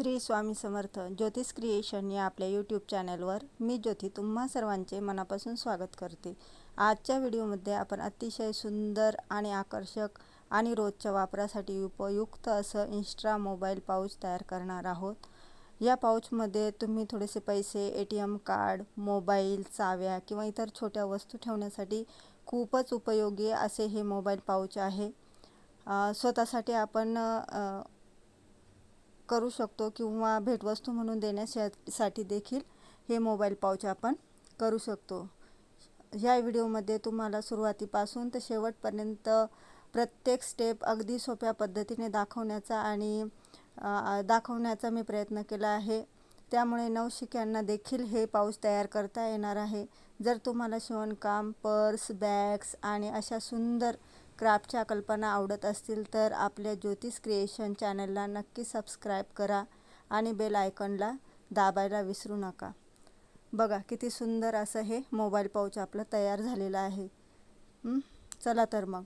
श्री स्वामी समर्थ. ज्योतिष क्रिएशन या आपल्या यूट्यूब चॅनलवर मी ज्योती तुम्हा सर्वांचे मनापासून स्वागत करते. आजच्या व्हिडिओमध्ये आपण अतिशय सुंदर आणि आकर्षक आणि रोजच्या वापरासाठी उपयुक्त असं इन्स्ट्रा मोबाईल पाऊच तयार करणार आहोत. या पाऊचमध्ये तुम्ही थोडेसे पैसे, ATM कार्ड, मोबाईल, चाव्या किंवा इतर छोट्या वस्तू ठेवण्यासाठी खूपच उपयोगी असे हे मोबाईल पाऊच आहे. स्वतःसाठी आपण करू शकतो किंवा भेटवस्तू म्हणून देण्यासाठी देखील हे मोबाईल पाऊच आपण करू शकतो. या व्हिडिओमध्ये तुम्हाला सुरुवातीपासून ते शेवटपर्यंत प्रत्येक स्टेप अगदी सोप्या पद्धतीने दाखवण्याचा मी प्रयत्न केला आहे. त्यामुळे नवशिक्यांना देखील हे पाऊच तयार करता येणार आहे. जर तुम्हाला शिवणकाम, पर्स, बॅग्स आणि अशा सुंदर क्राफ्टच्या कल्पना आवडत असतील तर आपल्या ज्योतिष क्रिएशन चॅनलला नक्की सबस्क्राईब करा आणि बेल आयकॉनला दाबायला विसरू नका. बघा किती सुंदर असं हे मोबाईल पाऊच आपलं तयार झालेलं आहे. चला तर मग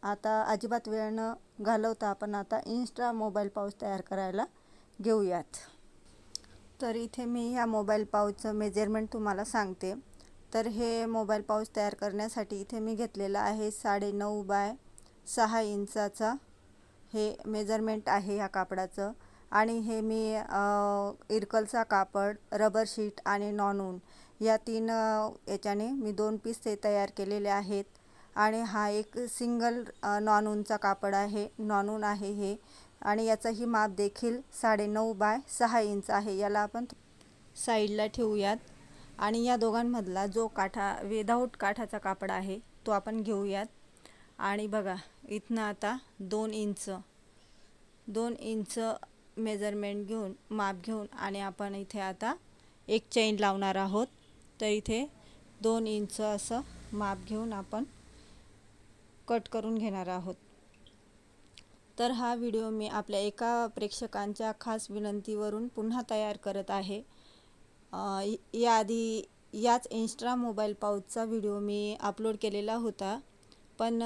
आता अजिबात वेळ न घालवता आपण आता इन्स्ट्रा मोबाईल पाऊच तयार करायला घेऊयात. तर इथे मी ह्या मोबाईल पाऊचचं मेजरमेंट तुम्हाला सांगते. तर हे मोबाईल पाऊच तयार करण्यासाठी इथे मी घेतलेलं आहे 9.5 बाय 6 इंचाचा हे मेजरमेंट आहे ह्या कापडाचं. आणि हे मी इरकलचा कापड, रबर शीट आणि नॉनऊन या 3 याच्याने मी 2 पीस ते तयार केलेले आहेत. आणि हा एक सिंगल नॉनऊनचा कापड आहे, नॉनऊन आहे हे. आणि याचंही माप देखील 9.5 बाय 6 इंच आहे. याला आपण साईडला ठेवूयात. आणि या दोघांमधला जो विदाऊट काठाचा कापड आहे तो आपण घेऊयात. आणि बघा इथनं आता 2 इंच मेजरमेंट घेऊन, माप घेऊन आणि आपण इथे आता एक चेन लावणार आहोत. तर इथे 2 इंच असं माप घेऊन आपण कट करून घेणार आहोत. तर हा व्हिडिओ मी आपल्या एका प्रेक्षकांच्या खास विनंतीवरून पुन्हा तयार करत आहे. याआधी याच इन्स्ट्रा मोबाईल पाऊचचा व्हिडिओ मी अपलोड केलेला होता, पण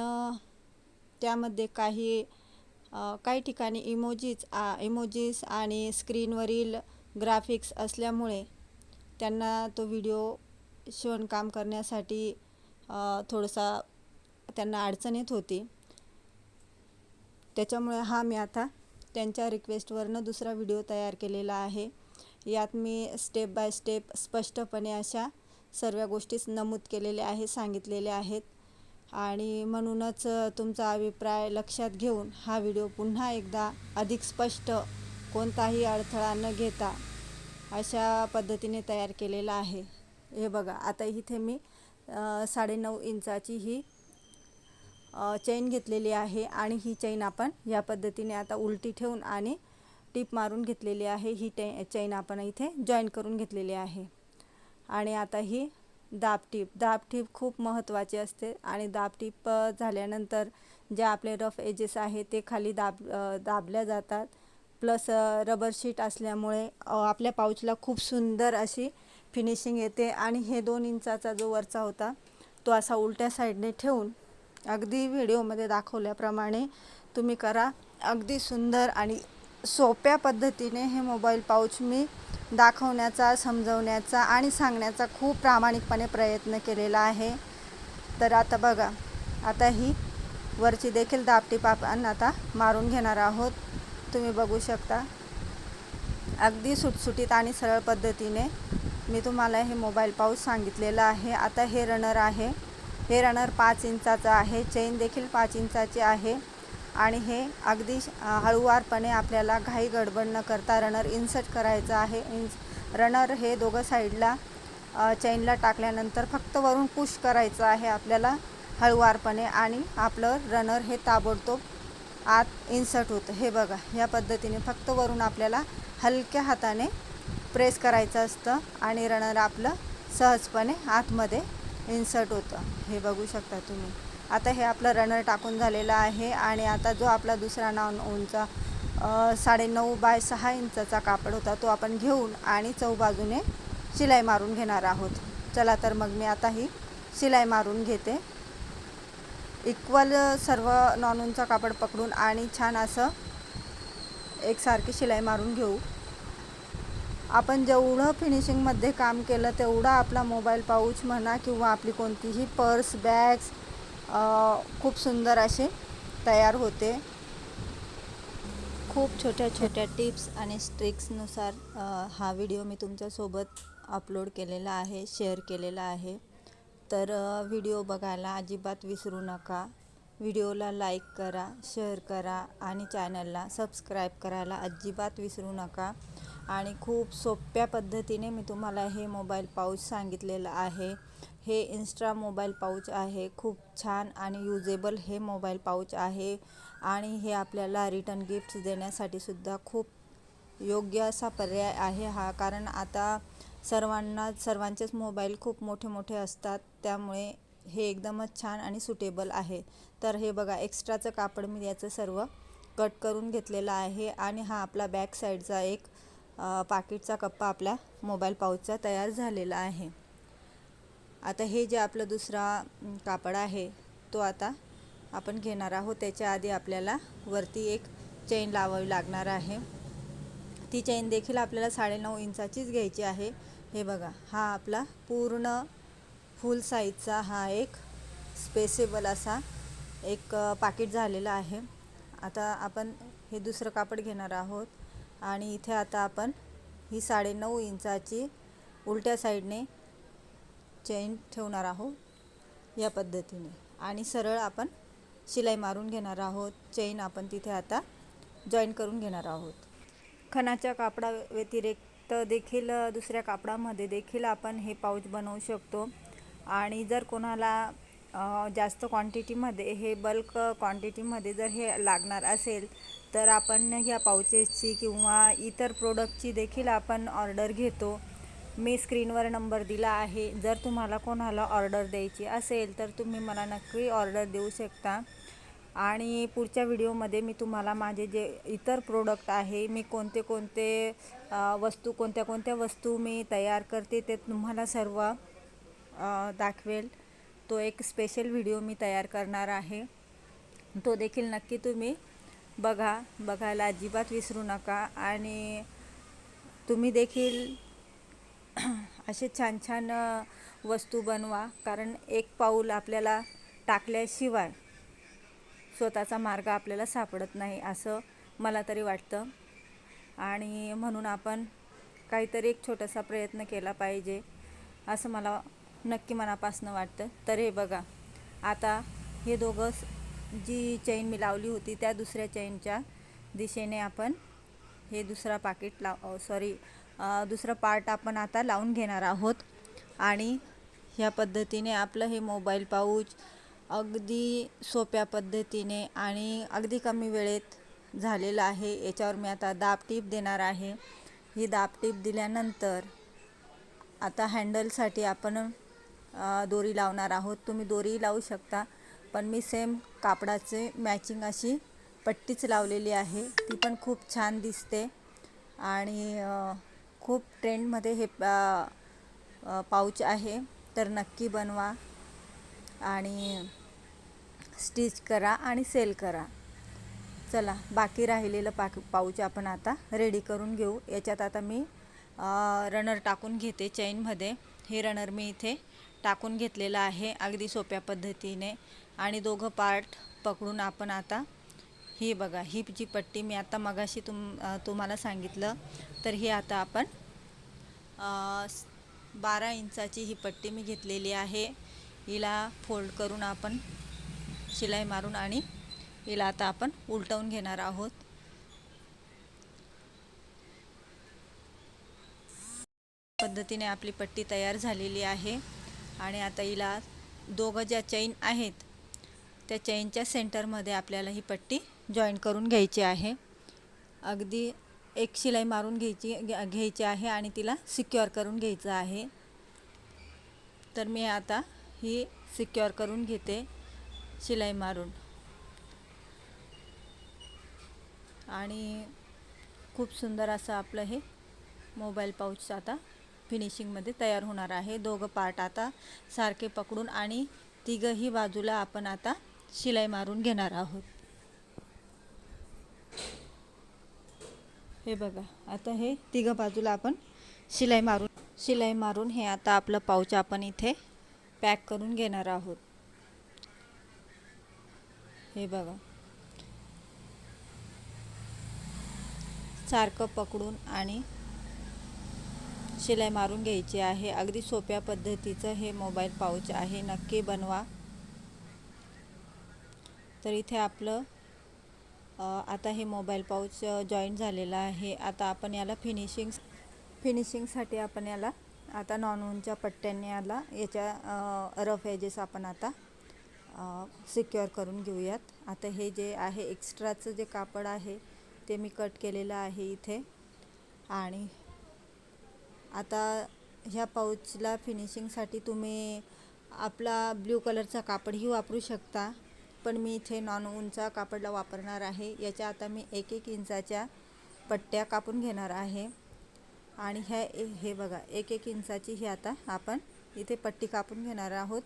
त्यामध्ये काही ठिकाणी इमोजीस आणि स्क्रीनवरील ग्राफिक्स असल्यामुळे त्यांना तो व्हिडिओ शिवणकाम करण्यासाठी थोडासा त्यांना अडचण येत होती. त्याच्यामुळे मी आता त्यांच्या रिक्वेस्टवरनं दुसरा व्हिडिओ तयार केलेला आहे. यात मी स्टेप बाय स्टेप स्पष्टपणे अशा सर्व गोष्टी नमूद केलेल्या आहेत, सांगितलेल्या आहेत. आणि म्हणूनच तुमचा अभिप्राय लक्षात घेऊन हा व्हिडिओ पुन्हा एकदा अधिक स्पष्ट, कोणताही अडथळा न घेता अशा पद्धतीने तयार केलेला आहे. हे बघा आता इथे मी 9.5 इंचाची ही चेन घेतलेली आहे. आणि ही चेन आपण या पद्धतीने आता उलटी ठेवून आणि टीप मारून घेतलेली आहे. ही चेन आपण इथे जॉईन करून घेतलेली आहे. आणि आता ही दाबटीप खूप महत्त्वाची असते. आणि दाबटीप झाल्यानंतर जे आपले रफ एजेस आहेत ते खाली दाबल्या जातात. प्लस रबर शीट असल्यामुळे आपल्या पाऊचला खूप सुंदर अशी फिनिशिंग येते. आणि हे 2 इंचाचा जो वरचा होता तो असा उलट्या साईडने ठेवून अगदी व्हिडिओमध्ये दाखवल्याप्रमाणे तुम्ही करा. अगदी सुंदर आणि सोप्या पद्धतीने हे मोबाईल पाऊच मी दाखवण्याचा, समजवण्याचा आणि सांगण्याचा खूप प्रामाणिकपणे प्रयत्न केलेला आहे. तर आता बघा, आता ही वरची देखील दाबटीप आपण आता मारून घेणार आहोत. तुम्ही बघू शकता अगदी सुटसुटीत आणि सरळ पद्धतीने मी तुम्हाला हे मोबाईल पाऊच सांगितलेलं आहे. आता हे रनर आहे. हे रनर 5 इंचाचं आहे. चेन देखील 5 इंचाची आहे. आणि हे अगदी हळूवारपणे आपल्याला घाई गडबड न करता रनर इन्सर्ट करायचं आहे. रनर हे दोघं साईडला चेनला टाकल्यानंतर फक्त वरून पुश करायचं आहे आपल्याला हळूवारपणे. आणि आपलं रनर हे ताबडतोब आत इन्सर्ट होतं. हे बघा या पद्धतीने फक्त वरून आपल्याला हलक्या हाताने प्रेस करायचं असतं आणि रनर आपलं सहजपणे आतमध्ये इन्सर्ट होतं. हे बघू शकता तुम्ही. आता हे आपलं रनर टाकून झालेलं आहे. आणि आता जो आपला दुसरा नॉनऊनचा 9.5 बाय 6 इंचाचा कापड होता तो आपण घेऊन आणि चौबाजूने शिलाई मारून घेणार आहोत. चला तर मग मी आता ही शिलाई मारून घेते. इक्वल सर्व नॉनऊनचा कापड पकडून आणि छान असं एकसारखी शिलाई मारून घेऊ. आपण जेवढं फिनिशिंगमध्ये काम केलं तेवढा आपला मोबाईल पाऊच म्हणा किंवा आपली कोणतीही पर्स बॅग्स खूप सुंदर असे तयार होते. खूप छोट्या छोट्या टिप्स आणि ट्रिक्सनुसार हा व्हिडिओ मी तुमच्यासोबत अपलोड केलेला आहे, शेअर केलेला आहे. तर व्हिडिओ बघायला अजिबात विसरू नका. व्हिडिओला लाईक करा, शेअर करा आणि चॅनलला सबस्क्राईब करायला अजिबात विसरू नका. आणि खूप सोप्या पद्धतीने मी तुम्हाला हे मोबाईल पाऊच सांगितलेलं आहे. हे इन्स्ट्रा मोबाईल पाऊच आहे. खूप छान आणि युजेबल हे मोबाईल पाऊच आहे. आणि हे आपल्याला रिटर्न गिफ्ट्स देण्यासाठी सुद्धा खूप योग्य असा पर्याय आहे हा. कारण आता सर्वांचेच मोबाईल खूप मोठे मोठे असतात, त्यामुळे हे एकदमच छान आणि सुटेबल आहे. तर हे बघा, एक्स्ट्राचं कापड मी याचं सर्व कट करून घेतलेलं आहे. आणि हा आपला बॅक साईडचा एक पाकिटचा कप्पा आपल्या मोबाईल पाऊचचा तयार झालेला आहे. आता हे जे आपलं दुसरा कापड आहे तो आता आपण घेणार आहोत. त्याच्या आधी आपल्याला वरती एक चेन लावावी लागणार आहे. ती चेन देखील आपल्याला 9.5 इंचाचीच घ्यायची आहे. हे बघा, हा आपला पूर्ण फुल साईजचा हा एक स्पेसेबल असा एक पाकिट झालेला आहे. आता आपण हे दुसरं कापड घेणार आहोत आणि इथे आता आपण ही 9.5 इंचाची उलट्या साईडने चेन ठेवणार आहोत या पद्धतीने. आणि सरळ आपण शिलाई मारून घेणार आहोत. चेन आपण तिथे आता जॉईन करून घेणार आहोत. खणाच्या कापडा व्यतिरिक्त देखील दुसऱ्या कापडामध्ये देखील आपण हे पाऊच बनवू शकतो. आणि जर कोणाला जास्त क्वांटिटीमध्ये हे बल्क क्वांटिटीमध्ये जर हे लागणार असेल तर आपण ह्या पाऊचेसची किंवा इतर प्रोडक्टची देखील आपण ऑर्डर घेतो. मी स्क्रीनवर नंबर दिला आहे. जर तुम्हाला कोणाला ऑर्डर द्यायची असेल तर तुम्ही मला नक्की ऑर्डर देऊ शकता. आणि पुढच्या व्हिडिओमध्ये मी तुम्हाला माझे जे इतर प्रोडक्ट आहे, मी कोणते कोणत्या वस्तू मी तयार करते ते तुम्हाला सर्व दाखवेल. तो एक स्पेशल व्हिडिओ मी तयार करणार आहे. तो देखील नक्की तुम्ही बघायला अजिबात विसरू नका. आणि तुम्ही देखील असे छान छान वस्तू बनवा. कारण एक पाऊल आपल्याला टाकल्याशिवाय स्वतःचा मार्ग आपल्याला सापडत नाही असं मला तरी वाटतं. आणि म्हणून आपण काहीतरी एक छोटासा प्रयत्न केला पाहिजे असं मला नक्की मनापासून वाटतं. तर हे बघा, आता हे दोघं जी चेन मी लावली होती त्या दुसऱ्या चेनच्या दिशेने आपण हे दुसरा दुसरा पार्ट आपण आता लावून घेणार आहोत. आणि ह्या पद्धतीने आपलं हे मोबाईल पाऊच अगदी सोप्या पद्धतीने आणि अगदी कमी वेळेत झालेलं आहे. याच्यावर मी आता दाब टीप देणार आहे. ही दाब टीप दिल्यानंतर आता हँडलसाठी आपण दोरी लावणार आहोत. तुम्ही दोरी लावू शकता, पण मी सेम कापडाचे मॅचिंग अशी पट्टीच लावलेली आहे. ती पण खूप छान दिसते आणि खूप ट्रेंडमध्ये हे पाऊच आहे. तर नक्की बनवा आणि स्टिच करा आणि सेल करा. चला, बाकी राहिलेलं पाऊच आपण आता रेडी करून घेऊ. याच्यात आता मी रनर टाकून घेते चेनमध्ये. हे रनर मी इथे टाकून घेतलेलं आहे अगदी सोप्या पद्धतीने. आणि दोघं पार्ट पकडून आपण आता ही बघा, ही जी पट्टी मी आता मगाशी तुम्हाला सांगितलं, तर ही आता आपण 12 इंचाची ही पट्टी मी घेतलेली आहे. हिला फोल्ड करून आपण शिलाई मारून आणि हिला आता आपण उलटवून घेणार आहोत. पद्धतीने आपली पट्टी तयार झालेली आहे. आणि आता हिला दोघं ज्या चेन आहेत त्या चेनच्या सेंटरमध्ये आपल्याला ही पट्टी जॉईन करून घ्यायची आहे. अगदी एक शिलाई मारून घ्यायची आहे आणि तिला सिक्युअर करून घ्यायचं आहे. तर मी आता ही सिक्युअर करून घेते शिलाई मारून. आणि खूप सुंदर असं आपलं हे मोबाईल पाऊच आता फिनिशिंगमध्ये तयार होणार आहे. दोघं पार्ट आता सारखे पकडून आणि तिघंही बाजूला आपण आता शिलाई मारून घेणार आहोत. हे बघा, आता हे तिघं बाजूला आपण शिलाई मारून हे आता आपलं पाऊच आपण इथे पॅक करून घेणार आहोत। हे बघा, सारखं पकडून आणि शिलाई मारून घ्यायची आहे। अगदी सोप्या पद्धतीचं हे मोबाईल पाऊच आहे, नक्की बनवा। तर इथे आपलं आता हे मोबाईल पाऊच जॉईन झालेलं आहे। आता आपण याला फिनिशिंगसाठी आपण याला आता नॉनवनच्या पट्ट्यांनी याच्या रफ एजेस आपण आता सिक्युअर करून घेऊयात। आता हे जे आहे एक्स्ट्राचं जे कापड आहे ते मी कट केलेलं आहे इथे। आणि आता ह्या पाऊचला फिनिशिंगसाठी तुम्ही आपला ब्ल्यू कलरचा कापडही वापरू शकता, पण मी इथे नॉनवनचा कापडला वापरणार आहे। याच्या आता मी 1-1 इंचाच्या पट्ट्या कापून घेणार आहे। आणि हे बघा 1-1 इंचाची ही आता आपण इथे पट्टी कापून घेणार आहोत।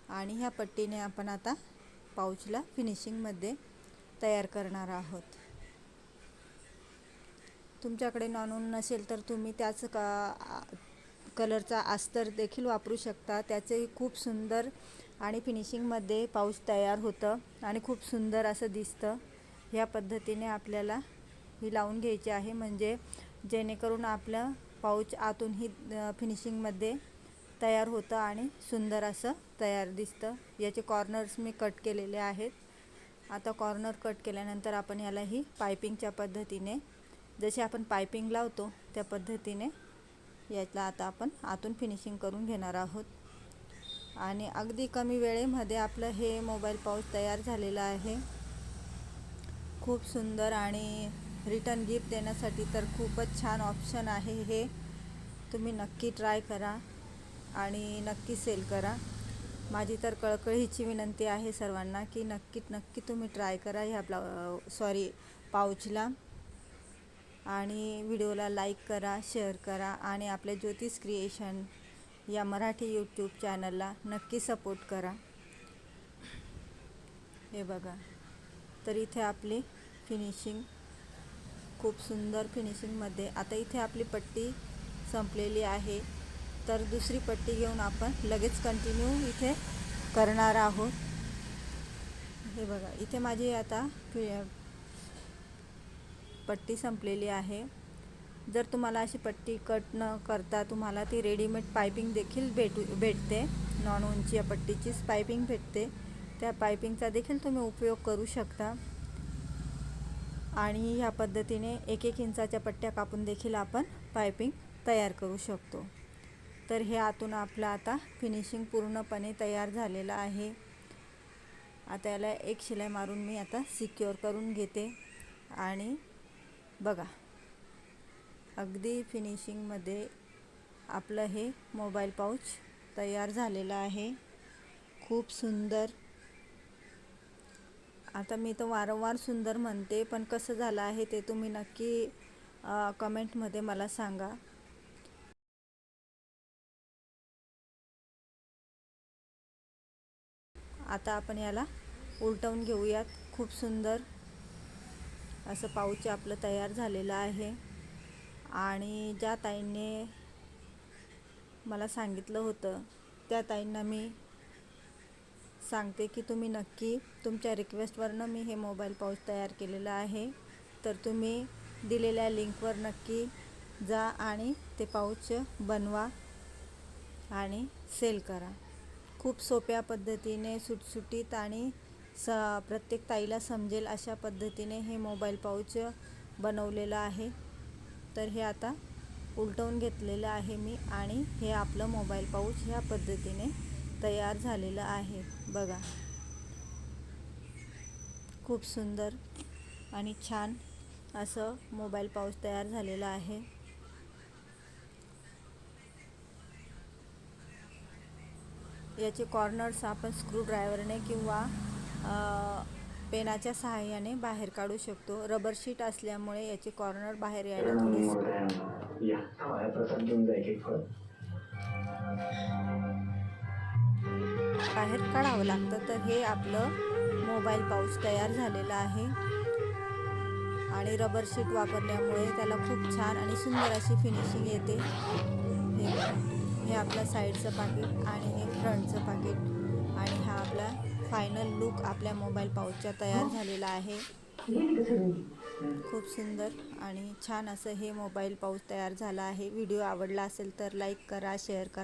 आणि ह्या पट्टीने आपण आता पाऊचला फिनिशिंगमध्ये तयार करणार आहोत। तुमच्याकडे नॉनवून नसेल तर तुम्ही त्याच कलरचा अस्तर देखील वापरू शकता, त्याचे खूप सुंदर आणि फिनिशिंगमध्ये पाऊच तयार होतं आणि खूप सुंदर असं दिसतं। ह्या पद्धतीने आपल्याला ही लावून घ्यायची आहे, म्हणजे जेणेकरून आपलं पाऊच आतूनही फिनिशिंगमध्ये तयार होतं आणि सुंदर असं तयार दिसतं। याचे कॉर्नर्स मी कट केलेले आहेत। आता कॉर्नर कट केल्यानंतर आपण यालाही पायपिंगच्या पद्धतीने, जसे आपण पायपिंग लावतो त्या पद्धतीने याला आता आपण आतून फिनिशिंग करून घेणार आहोत। आणि अगदी कमी वेळेमध्ये आपलं हे मोबाईल पाऊच तयार झालेलं आहे। खूप सुंदर आणि रिटर्न गिफ्ट देण्यासाठी तर खूपच छान ऑप्शन आहे हे। तुम्ही नक्की ट्राय करा आणि नक्की सेल करा। माझी तर कळकळीची विनंती आहे सर्वांना की नक्की तुम्ही ट्राय करा ह्या पाऊचला। आणि व्हिडिओला लाईक करा, शेअर करा आणि आपल्या ज्योतिष क्रिएशन या मराठी यूट्यूब चॅनलला नक्की सपोर्ट करा। हे बघा, तर इथे आपली फिनिशिंग खूप सुंदर फिनिशिंगमध्ये। आता इथे आपली पट्टी संपलेली आहे, तर दुसरी पट्टी घेऊन आपण लगेच कंटिन्यू इथे करणार आहोत। हे बघा, इथे माझी आता पट्टी संपलेली आहे। जर तुम्हाला अशी पट्टी कट न करता तुम्हाला ती रेडीमेड पायपिंग देखील भेटते, नॉनवनची या पट्टीचीच पायपिंग भेटते, त्या पायपिंगचा देखील तुम्ही उपयोग करू शकता। आणि ह्या पद्धतीने 1-1 इंचाच्या पट्ट्या कापून देखील आपण पायपिंग तयार करू शकतो। तर हे आतून आपलं आता फिनिशिंग पूर्णपणे तयार झालेलं आहे। आता याला एक शिलाई मारून मी आता सिक्युअर करून घेते। आणि बघा, अगदी फिनिशिंगमध्ये आपलं हे मोबाईल पाऊच तयार झालेलं आहे, खूप सुंदर। आता मी तर वारंवार सुंदर म्हणते, पण कसं झालं आहे ते तुम्ही नक्की कमेंटमध्ये मला सांगा। आता आपण याला उलटवून घेऊयात। खूप सुंदर असं पाऊच आपलं तयार झालेलं आहे। आणि ज्या ताईंनी मला सांगितलं होतं त्या ताईंना मी सांगते की तुम्ही नक्की तुमच्या रिक्वेस्टवरनं मी हे मोबाईल पाऊच तयार केलेलं आहे, तर तुम्ही दिलेल्या लिंकवर नक्की जा आणि ते पाऊच बनवा आणि सेल करा। खूप सोप्या पद्धतीने, सुटसुटीत आणि प्रत्येक ताईला समजेल अशा पद्धतीने हे मोबाईल पाऊच बनवलेलं आहे। तर हे आता उलटवून घेतलेलं आहे मी आणि हे आपलं मोबाईल पाऊच ह्या पद्धतीने तयार झालेलं आहे। बघा, खूप सुंदर आणि छान असं मोबाईल पाऊच तयार झालेलं आहे। याचे कॉर्नर्स आपण स्क्रूड्रायव्हरने किंवा पेनाच्या सहाय्याने बाहेर काढू शकतो। रबर शीट असल्यामुळे याचे कॉर्नर बाहेर यायला बाहेर काढावं लागतं। तर हे आपलं मोबाईल पाऊच तयार झालेलं आहे। आणि रबर शीट वापरल्यामुळे त्याला खूप छान आणि सुंदर अशी फिनिशिंग येते. हे आपलं साईडचं पाकिट आणि हे फ्रंटचं पाकिट आणि हा आपला फायनल लुक आपल्या मोबाईल पाऊचचा तयार झालेला आहे. खूप सुंदर आणि छान असं हे मोबाईल पाऊच तयार झाला आहे. व्हिडिओ आवडला असेल तर लाईक करा, शेअर करा.